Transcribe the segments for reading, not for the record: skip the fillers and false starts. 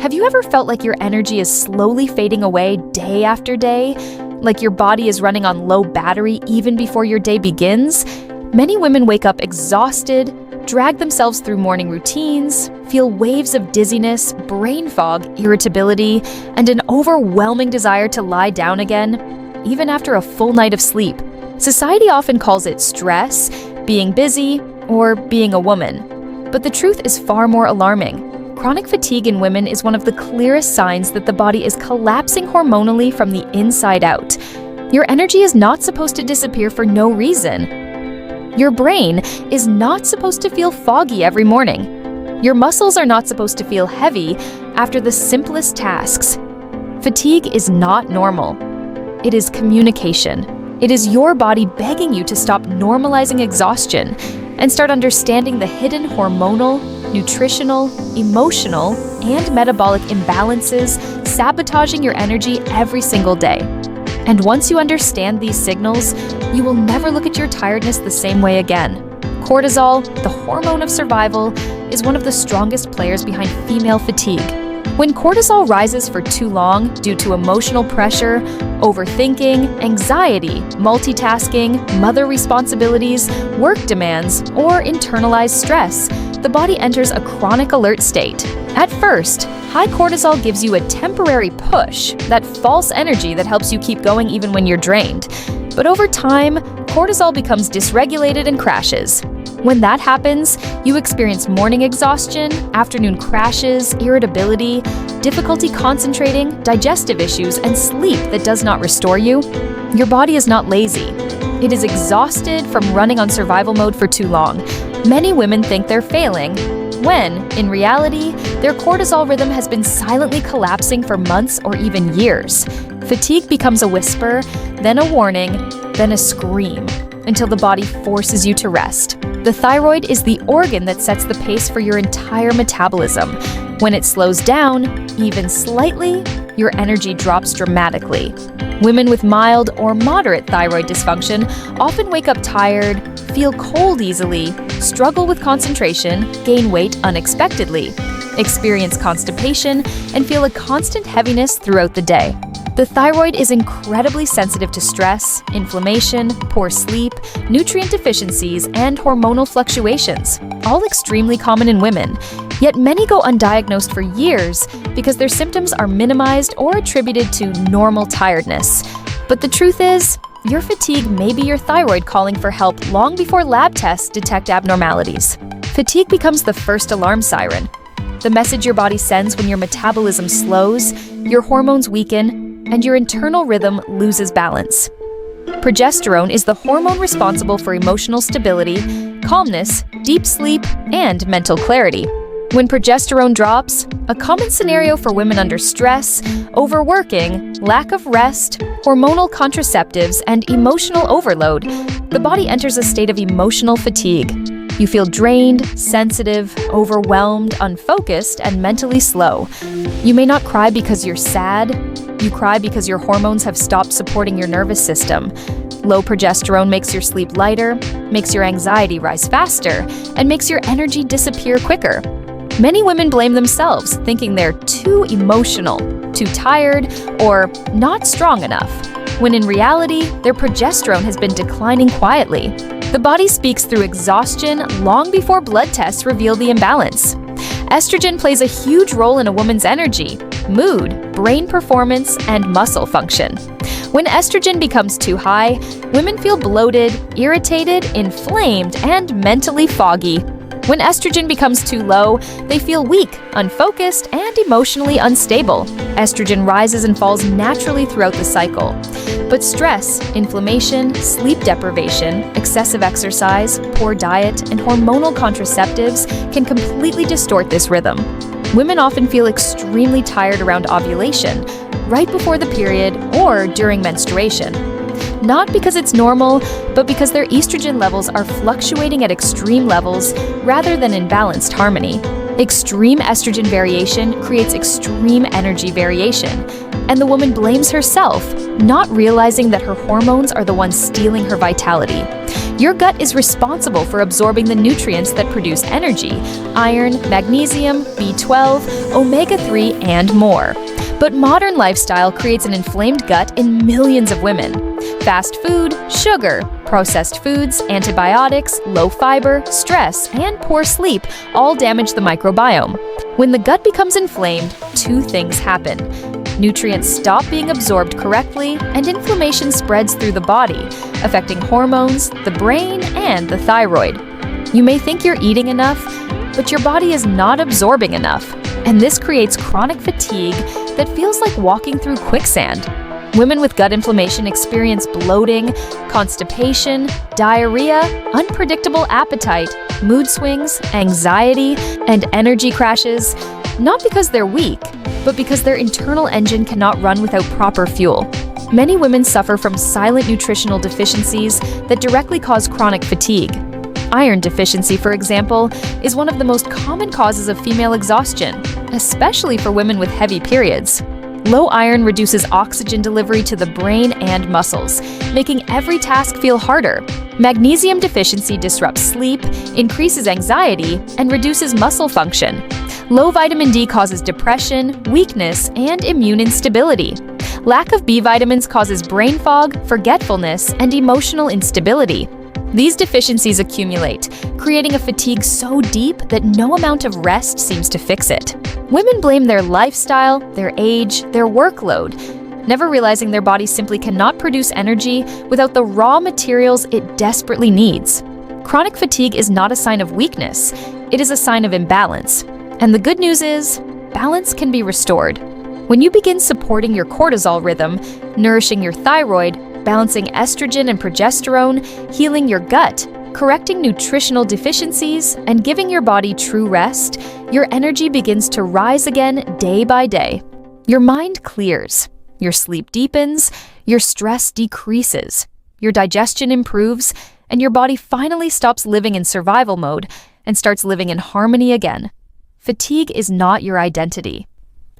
Have you ever felt like your energy is slowly fading away day after day? Like your body is running on low battery even before your day begins? Many women wake up exhausted, drag themselves through morning routines, feel waves of dizziness, brain fog, irritability, and an overwhelming desire to lie down again, even after a full night of sleep. Society often calls it stress, being busy, or being a woman. But the truth is far more alarming. Chronic fatigue in women is one of the clearest signs that the body is collapsing hormonally from the inside out. Your energy is not supposed to disappear for no reason. Your brain is not supposed to feel foggy every morning. Your muscles are not supposed to feel heavy after the simplest tasks. Fatigue is not normal. It is communication. It is your body begging you to stop normalizing exhaustion and start understanding the hidden hormonal, nutritional, emotional, and metabolic imbalances sabotaging your energy every single day. And once you understand these signals, you will never look at your tiredness the same way again. Cortisol, the hormone of survival, is one of the strongest players behind female fatigue. When cortisol rises for too long due to emotional pressure, overthinking, anxiety, multitasking, mother responsibilities, work demands, or internalized stress, the body enters a chronic alert state. At first, high cortisol gives you a temporary push, that false energy that helps you keep going even when you're drained. But over time, cortisol becomes dysregulated and crashes. When that happens, you experience morning exhaustion, afternoon crashes, irritability, difficulty concentrating, digestive issues, and sleep that does not restore you. Your body is not lazy. It is exhausted from running on survival mode for too long. Many women think they're failing, when, in reality, their cortisol rhythm has been silently collapsing for months or even years. Fatigue becomes a whisper, then a warning, then a scream, until the body forces you to rest. The thyroid is the organ that sets the pace for your entire metabolism. When it slows down, even slightly, your energy drops dramatically. Women with mild or moderate thyroid dysfunction often wake up tired, feel cold easily, struggle with concentration, gain weight unexpectedly, experience constipation, and feel a constant heaviness throughout the day. The thyroid is incredibly sensitive to stress, inflammation, poor sleep, nutrient deficiencies, and hormonal fluctuations, all extremely common in women. Yet many go undiagnosed for years because their symptoms are minimized or attributed to normal tiredness. But the truth is, your fatigue may be your thyroid calling for help long before lab tests detect abnormalities. Fatigue becomes the first alarm siren, the message your body sends when your metabolism slows, your hormones weaken, and your internal rhythm loses balance. Progesterone is the hormone responsible for emotional stability, calmness, deep sleep, and mental clarity. When progesterone drops, a common scenario for women under stress, overworking, lack of rest, hormonal contraceptives, and emotional overload, the body enters a state of emotional fatigue. You feel drained, sensitive, overwhelmed, unfocused, and mentally slow. You may not cry because you're sad. You cry because your hormones have stopped supporting your nervous system. Low progesterone makes your sleep lighter, makes your anxiety rise faster, and makes your energy disappear quicker. Many women blame themselves, thinking they're too emotional, too tired, or not strong enough, when in reality, their progesterone has been declining quietly. The body speaks through exhaustion long before blood tests reveal the imbalance. Estrogen plays a huge role in a woman's energy, mood, brain performance, and muscle function. When estrogen becomes too high, women feel bloated, irritated, inflamed, and mentally foggy. When estrogen becomes too low, they feel weak, unfocused, and emotionally unstable. Estrogen rises and falls naturally throughout the cycle. But stress, inflammation, sleep deprivation, excessive exercise, poor diet, and hormonal contraceptives can completely distort this rhythm. Women often feel extremely tired around ovulation, right before the period, or during menstruation. Not because it's normal, but because their estrogen levels are fluctuating at extreme levels rather than in balanced harmony. Extreme estrogen variation creates extreme energy variation, and the woman blames herself, not realizing that her hormones are the ones stealing her vitality. Your gut is responsible for absorbing the nutrients that produce energy: iron, magnesium, B12, omega-3, and more. But modern lifestyle creates an inflamed gut in millions of women. Fast food, sugar, processed foods, antibiotics, low fiber, stress, and poor sleep all damage the microbiome. When the gut becomes inflamed, two things happen. Nutrients stop being absorbed correctly, and inflammation spreads through the body, affecting hormones, the brain, and the thyroid. You may think you're eating enough, but your body is not absorbing enough, and this creates chronic fatigue that feels like walking through quicksand. Women with gut inflammation experience bloating, constipation, diarrhea, unpredictable appetite, mood swings, anxiety, and energy crashes, not because they're weak, but because their internal engine cannot run without proper fuel. Many women suffer from silent nutritional deficiencies that directly cause chronic fatigue. Iron deficiency, for example, is one of the most common causes of female exhaustion, especially for women with heavy periods. Low iron reduces oxygen delivery to the brain and muscles, making every task feel harder. Magnesium deficiency disrupts sleep, increases anxiety, and reduces muscle function. Low vitamin D causes depression, weakness, and immune instability. Lack of B vitamins causes brain fog, forgetfulness, and emotional instability. These deficiencies accumulate, creating a fatigue so deep that no amount of rest seems to fix it. Women blame their lifestyle, their age, their workload, never realizing their body simply cannot produce energy without the raw materials it desperately needs. Chronic fatigue is not a sign of weakness, it is a sign of imbalance. And the good news is, balance can be restored. When you begin supporting your cortisol rhythm, nourishing your thyroid, balancing estrogen and progesterone, healing your gut, correcting nutritional deficiencies, and giving your body true rest, your energy begins to rise again day by day. Your mind clears, your sleep deepens, your stress decreases, your digestion improves, and your body finally stops living in survival mode and starts living in harmony again. Fatigue is not your identity.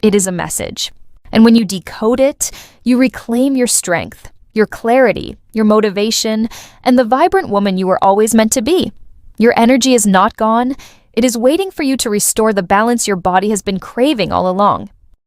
It is a message. And when you decode it, you reclaim your strength, your clarity, your motivation, and the vibrant woman you were always meant to be. Your energy is not gone. It is waiting for you to restore the balance your body has been craving all along.